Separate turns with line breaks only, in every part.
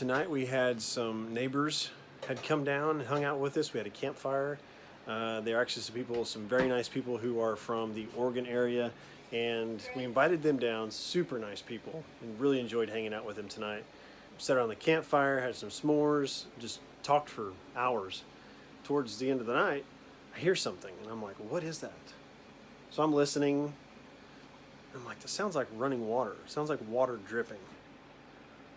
tonight we had some neighbors had come down and hung out with us. We had a campfire. There are actually some very nice people who are from the Oregon area, and we invited them down, super nice people, and really enjoyed hanging out with them tonight. Sat around the campfire, had some s'mores, just talked for hours. Towards the end of the night, I hear something, and I'm like, what is that? So I'm listening. I'm like, this sounds like running water. It sounds like water dripping.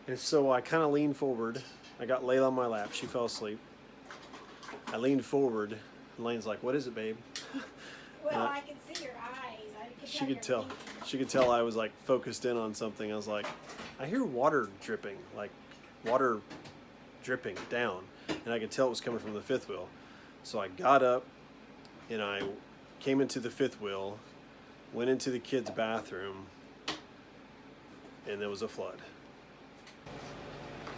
And so I kind of leaned forward. I got Layla on my lap. She fell asleep. I leaned forward, and Lane's like, what is it, babe?
Well, I could see your eyes.
She could tell I was like focused in on something. I was like, I hear water dripping, like water dripping down. And I could tell it was coming from the fifth wheel. So I got up and I came into the fifth wheel, went into the kids' bathroom, and there was a flood.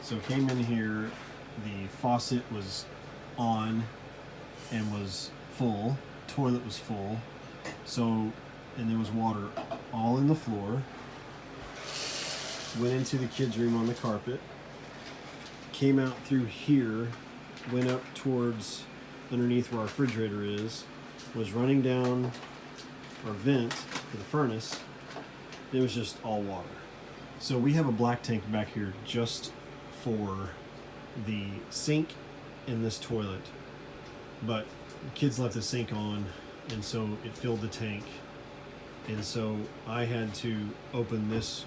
So came in here, the faucet was on and was full, toilet was full, and there was water all in the floor. Went into the kids' room on the carpet, came out through here, went up towards underneath where our refrigerator is, was running down our vent for the furnace. It was just all water. So we have a black tank back here just for the sink in this toilet, but the kids left the sink on, and so it filled the tank, and so I had to open this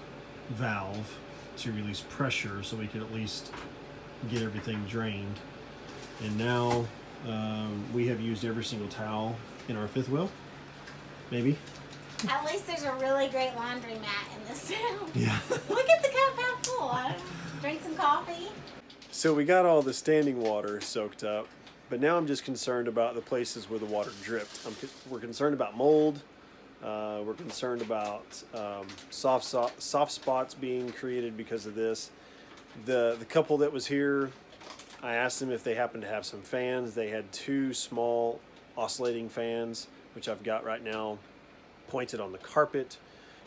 valve to release pressure so we could at least get everything drained. And now we have used every single towel in our fifth wheel, maybe.
At least there's a really great laundry mat in this town.
Yeah.
Look at the cup half full. Drink some coffee.
So we got all the standing water soaked up, but now I'm just concerned about the places where the water dripped. We're concerned about mold. We're concerned about soft spots being created because of this. The couple that was here, I asked them if they happened to have some fans. They had two small oscillating fans, which I've got right now pointed on the carpet.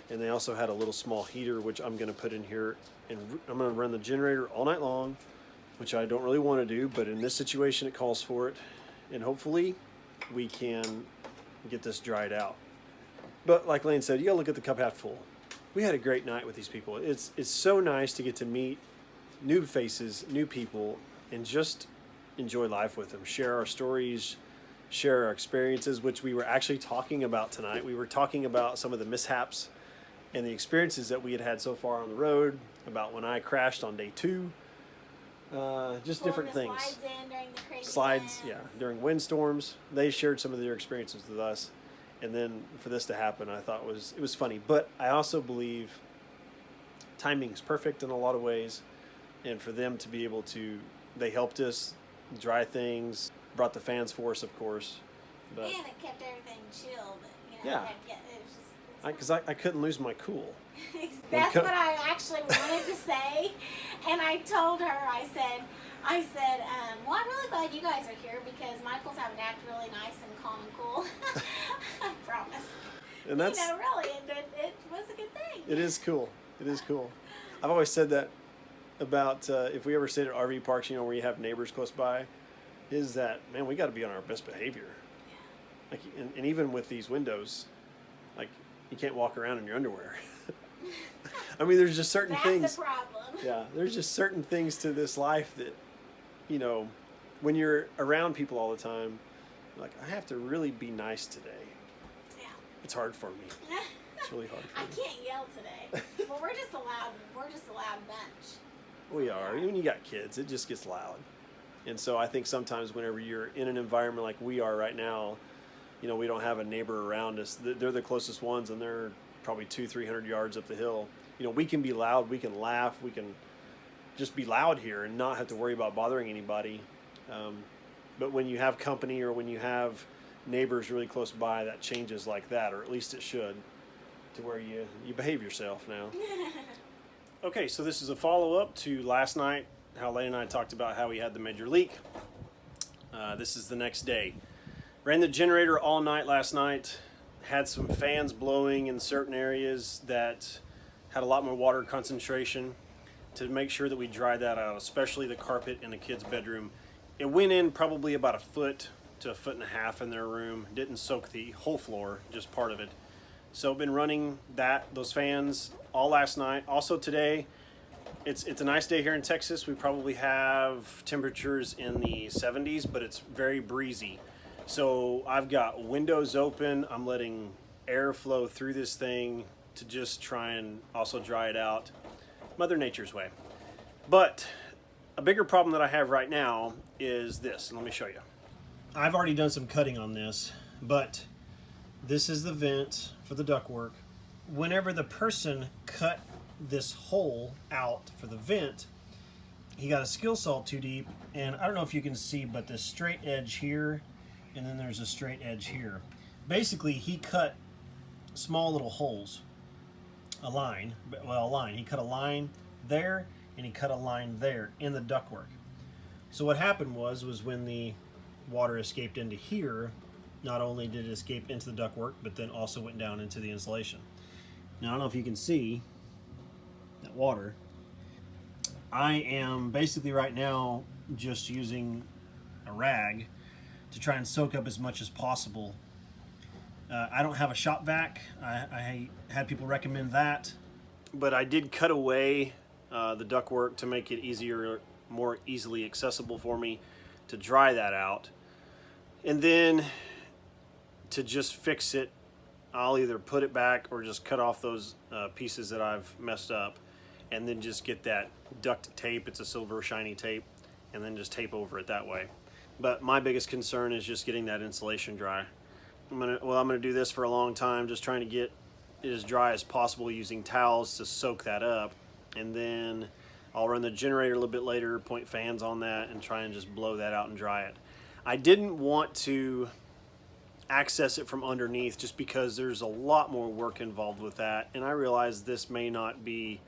And they also had a little small heater, which I'm going to put in here. And I'm going to run the generator all night long, which I don't really want to do, but in this situation it calls for it. And hopefully we can get this dried out. But like Lane said, you gotta look at the cup half full. We had a great night with these people. It's so nice to get to meet new faces, new people, and just enjoy life with them. Share our stories, share our experiences, which we were actually talking about tonight. We were talking about some of the mishaps and the experiences that we had so far on the road, about when I crashed on day 2. Just different things.
Slides in during the crazy
Slides,
winds.
yeah, during windstorms. They shared some of their experiences with us. And then for this to happen, I thought it was funny. But I also believe timing's perfect in a lot of ways. And for them to be able to, they helped us dry things, brought the fans for us, of course. But,
and it kept everything chill. But,
yeah. Because I couldn't lose my cool.
That's what I actually wanted to say. And I told her, I said, well, I'm really glad you guys are here because Michael's having to act really nice and calm and cool. I promise.
And that's,
really, it was a good thing.
It is cool. It is cool. I've always said that about if we ever stayed at RV parks, where you have neighbors close by, is that, man, we got to be on our best behavior.
Yeah.
Like, and even with these windows, like, you can't walk around in your underwear. I mean, there's just certain things.
That's a problem.
Yeah, there's just certain things to this life that, when you're around people all the time, like, I have to really be nice today.
Yeah.
It's hard for me. It's really hard for
I
me.
can't yell today. Well, we're just a loud bunch.
We are. When you got kids, it just gets loud. And so I think sometimes whenever you're in an environment like we are right now, we don't have a neighbor around us. They're the closest ones, and they're probably 200-300 yards up the hill. We can be loud, we can laugh, we can just be loud here and not have to worry about bothering anybody. But when you have company or when you have neighbors really close by, that changes like that, or at least it should, to where you behave yourself now. Okay, so this is a follow-up to last night, how Lane and I talked about how we had the major leak. This is the next day. Ran the generator all night last night, had some fans blowing in certain areas that had a lot more water concentration. to make sure that we dry that out, especially the carpet in the kids' bedroom. It went in probably about 1 foot to 1.5 feet in their room. Didn't soak the whole floor, just part of it. So I've been running those fans all last night. Also today, it's a nice day here in Texas. We probably have temperatures in the 70s, but it's very breezy. So I've got windows open. I'm letting air flow through this thing to just try and also dry it out. Mother Nature's way. But a bigger problem that I have right now is this. Let me show you. I've already done some cutting on this, but this is the vent for the ductwork. Whenever the person cut this hole out for the vent, he got a skill saw too deep, and I don't know if you can see, but this straight edge here, and then there's a straight edge here. Basically, he cut small little holes. A line. He cut a line there, and he cut a line there in the ductwork. So what happened was when the water escaped into here, not only did it escape into the ductwork, but then also went down into the insulation. Now I don't know if you can see that water. I am basically right now just using a rag to try and soak up as much as possible. I don't have a shop vac. I had people recommend that, but I did cut away the ductwork to make it easier, more easily accessible for me to dry that out. And then to just fix it, I'll either put it back or just cut off those pieces that I've messed up, and then just get that duct tape. It's a silver shiny tape, and then just tape over it that way. But my biggest concern is just getting that insulation dry. I'm gonna do this for a long time, just trying to get it as dry as possible using towels to soak that up, and then I'll run the generator a little bit later, point fans on that, and try and just blow that out and dry it. I didn't want to access it from underneath just because there's a lot more work involved with that, and I realize this may not be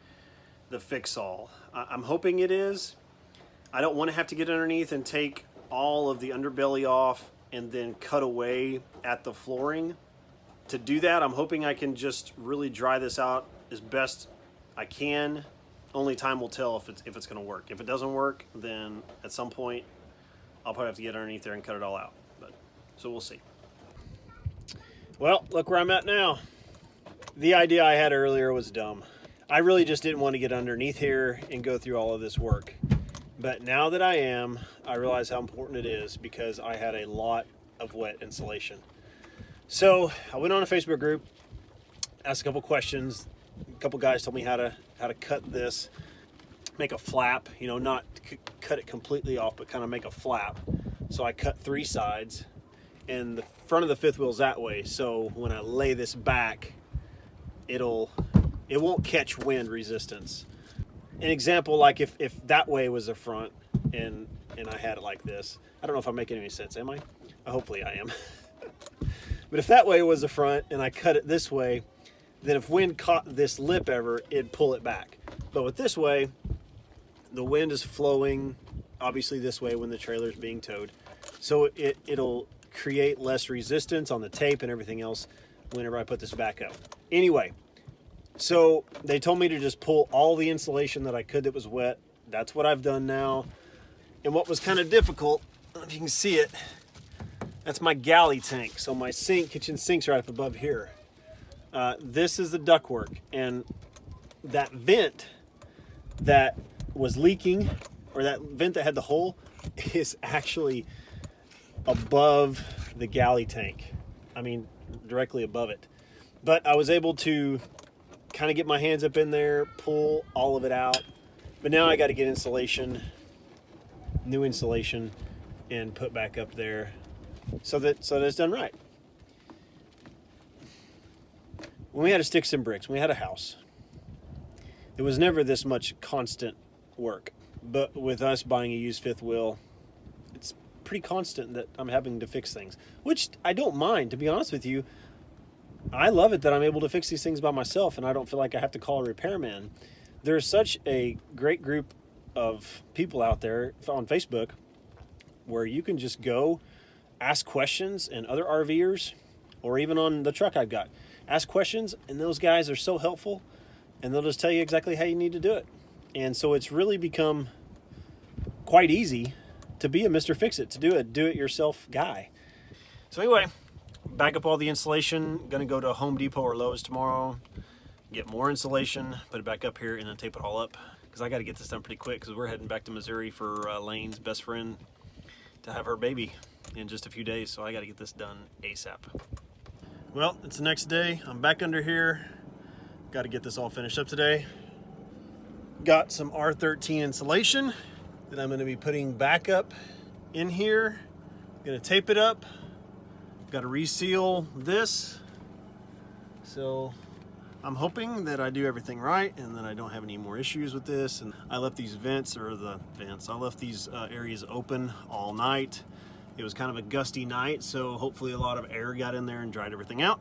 the fix-all. I'm hoping it is. I don't want to have to get underneath and take all of the underbelly off and then cut away at the flooring. To do that, I'm hoping I can just really dry this out as best I can. Only time will tell if it's going to work. If it doesn't work, then at some point I'll probably have to get underneath there and cut it all out. So we'll see. Well, look where I'm at now. The idea I had earlier was dumb. I really just didn't want to get underneath here and go through all of this work. But now that I am, I realize how important it is, because I had a lot of wet insulation. So I went on a Facebook group, asked a couple questions. A couple guys told me how to cut this, make a flap, not cut it completely off, but kind of make a flap. So I cut 3 sides, and the front of the fifth wheel's that way. So when I lay this back, it won't catch wind resistance. An example, like if that way was the front and I had it like this. I don't know if I'm making any sense, am I? Hopefully I am. But if that way was the front and I cut it this way, then if wind caught this lip ever, it'd pull it back. But with this way, the wind is flowing obviously this way when the trailer's being towed. So it'll create less resistance on the tape and everything else whenever I put this back up. Anyway, so they told me to just pull all the insulation that I could that was wet. That's what I've done now. And what was kind of difficult, I don't know if you can see it, that's my galley tank. So my kitchen sink's right up above here. This is the ductwork, and that vent that was leaking, or that vent that had the hole, is actually above the galley tank. I mean, directly above it. But I was able to kind of get my hands up in there, pull all of it out. But now I got to get insulation, new insulation, and put back up there so that it's done right. When we had to stick some bricks, when we had a house, it was never this much constant work. But with us buying a used fifth wheel, it's pretty constant that I'm having to fix things, which I don't mind, to be honest with you. I love it that I'm able to fix these things by myself, and I don't feel like I have to call a repairman. There's such a great group of people out there on Facebook where you can just go ask questions, and other RVers, or even on the truck I've got, ask questions, and those guys are so helpful, and they'll just tell you exactly how you need to do it. And so it's really become quite easy to be a Mr. Fix-It, to do a do-it-yourself guy. So anyway, back up all the insulation. Gonna go to Home Depot or Lowe's tomorrow, get more insulation, put it back up here, and then tape it all up. Because I got to get this done pretty quick, because we're heading back to Missouri for Lane's best friend to have her baby in just a few days. So I got to get this done ASAP. Well, it's the next day. I'm back under here. Got to get this all finished up today. Got some R13 insulation that I'm going to be putting back up in here. Going to tape it up. Got to reseal this. So I'm hoping that I do everything right and that I don't have any more issues with this. And I left these I left these areas open all night. It was kind of a gusty night, so hopefully a lot of air got in there and dried everything out.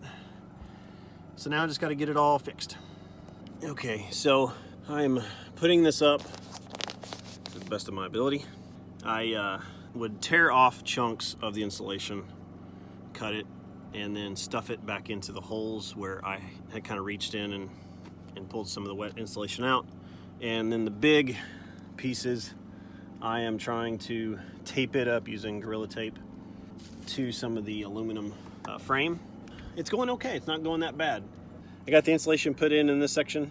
So now I just got to get it all fixed. Okay, so I'm putting this up to the best of my ability. I would tear off chunks of the insulation, cut it, and then stuff it back into the holes where I had kind of reached in and pulled some of the wet insulation out. And then the big pieces, I am trying to tape it up using Gorilla Tape to some of the aluminum frame. It's going okay, it's not going that bad. I got the insulation put in this section,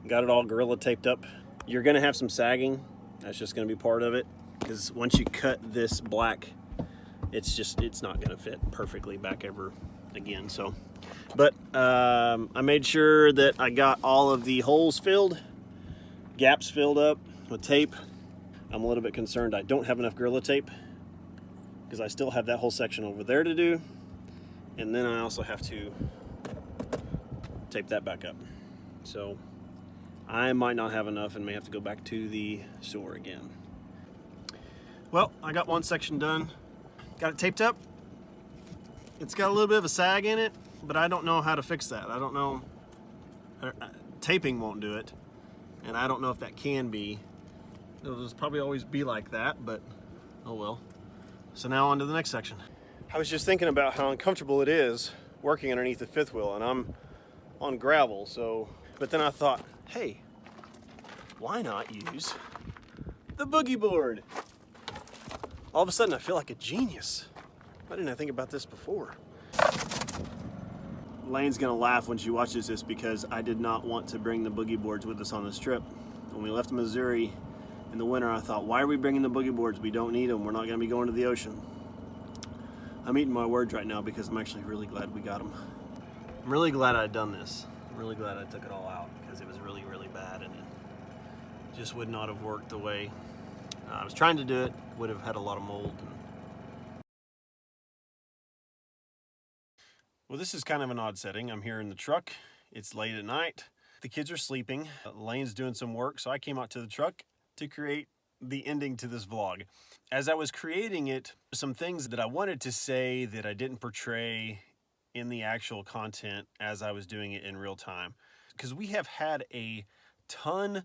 got it all Gorilla Taped up. You're gonna have some sagging, that's just gonna be part of it, because once you cut this black, it's not gonna fit perfectly back ever again. So, but I made sure that I got all of the holes filled, gaps filled up with tape. I'm a little bit concerned I don't have enough Gorilla Tape, because I still have that whole section over there to do, and then I also have to tape that back up. So I might not have enough and may have to go back to the store again. Well, I got one section done. Got it taped up. It's got a little bit of a sag in it, but I don't know how to fix that. I don't know. Taping won't do it, and I don't know if that can be. It'll just probably always be like that, but oh well. So now on to the next section. I was just thinking about how uncomfortable it is working underneath the fifth wheel, and I'm on gravel, so, but then I thought, hey, why not use the boogie board? All of a sudden I feel like a genius. Why didn't I think about this before? Lane's gonna laugh when she watches this, because I did not want to bring the boogie boards with us on this trip. When we left Missouri in the winter, I thought, why are we bringing the boogie boards? We don't need them. We're not gonna be going to the ocean. I'm eating my words right now, because I'm actually really glad we got them. I'm really glad I'd done this. I'm really glad I took it all out, because it was really, really bad, and it just would not have worked the way I was trying to do it. Would have had a lot of mold. Well, this is kind of an odd setting. I'm here in the truck. It's late at night. The kids are sleeping. Lane's doing some work, so I came out to the truck to create the ending to this vlog. As I was creating it, some things that I wanted to say that I didn't portray in the actual content as I was doing it in real time. Because we have had a ton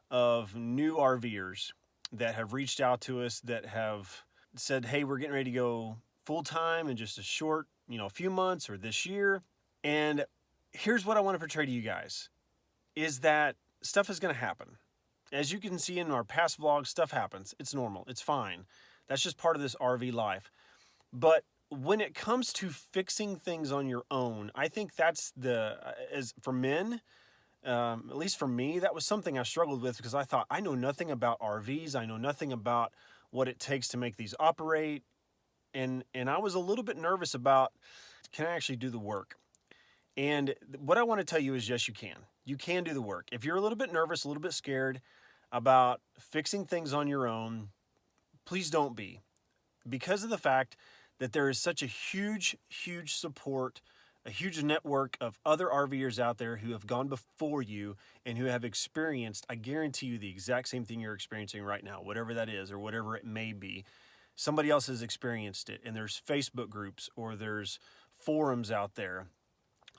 of new RVers that have reached out to us, that have said, hey, we're getting ready to go full-time in just a short, a few months or this year. And here's what I want to portray to you guys, is that stuff is going to happen. As you can see in our past vlogs, stuff happens. It's normal. It's fine. That's just part of this RV life. But when it comes to fixing things on your own, I think that's as for men, at least for me, that was something I struggled with, because I thought, I know nothing about RVs. I know nothing about what it takes to make these operate. And I was a little bit nervous about, can I actually do the work? And what I want to tell you is, yes, you can. You can do the work. If you're a little bit nervous, a little bit scared about fixing things on your own, please don't be. Because of the fact that there is such a huge, huge support, a huge network of other RVers out there who have gone before you and who have experienced, I guarantee you, the exact same thing you're experiencing right now, whatever that is or whatever it may be. Somebody else has experienced it, and there's Facebook groups or there's forums out there.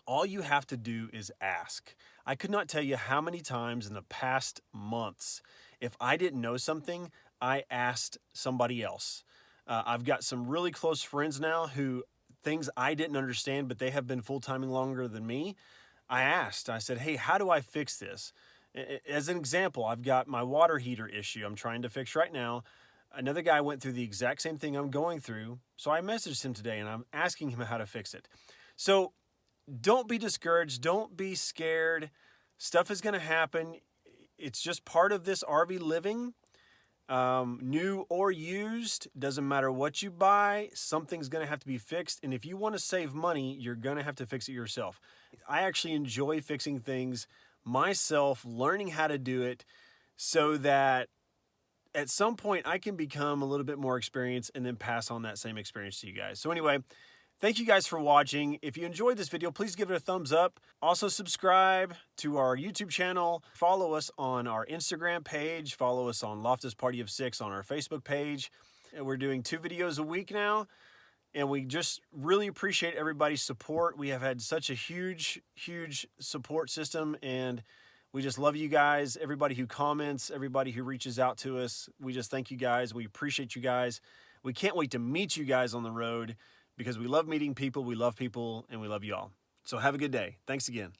All you have to do is ask. I could not tell you how many times in the past months, if I didn't know something, I asked somebody else. I've got some really close friends now who, things I didn't understand, but they have been full-timing longer than me. I asked, I said, hey, how do I fix this? As an example, I've got my water heater issue I'm trying to fix right now. Another guy went through the exact same thing I'm going through. So I messaged him today and I'm asking him how to fix it. So don't be discouraged. Don't be scared. Stuff is going to happen. It's just part of this RV living. New or used, doesn't matter what you buy, something's going to have to be fixed. And if you want to save money, you're going to have to fix it yourself. I actually enjoy fixing things myself, learning how to do it so that at some point I can become a little bit more experienced and then pass on that same experience to you guys. So anyway, thank you guys for watching. If you enjoyed this video, please give it a thumbs up. Also subscribe to our YouTube channel. Follow us on our Instagram page. Follow us on Loftus Party of Six on our Facebook page. And we're doing 2 videos a week now. And we just really appreciate everybody's support. We have had such a huge support system, and we just love you guys. Everybody who comments, everybody who reaches out to us, we just thank you guys. We appreciate you guys. We can't wait to meet you guys on the road, because we love meeting people, we love people, and we love you all. So have a good day. Thanks again.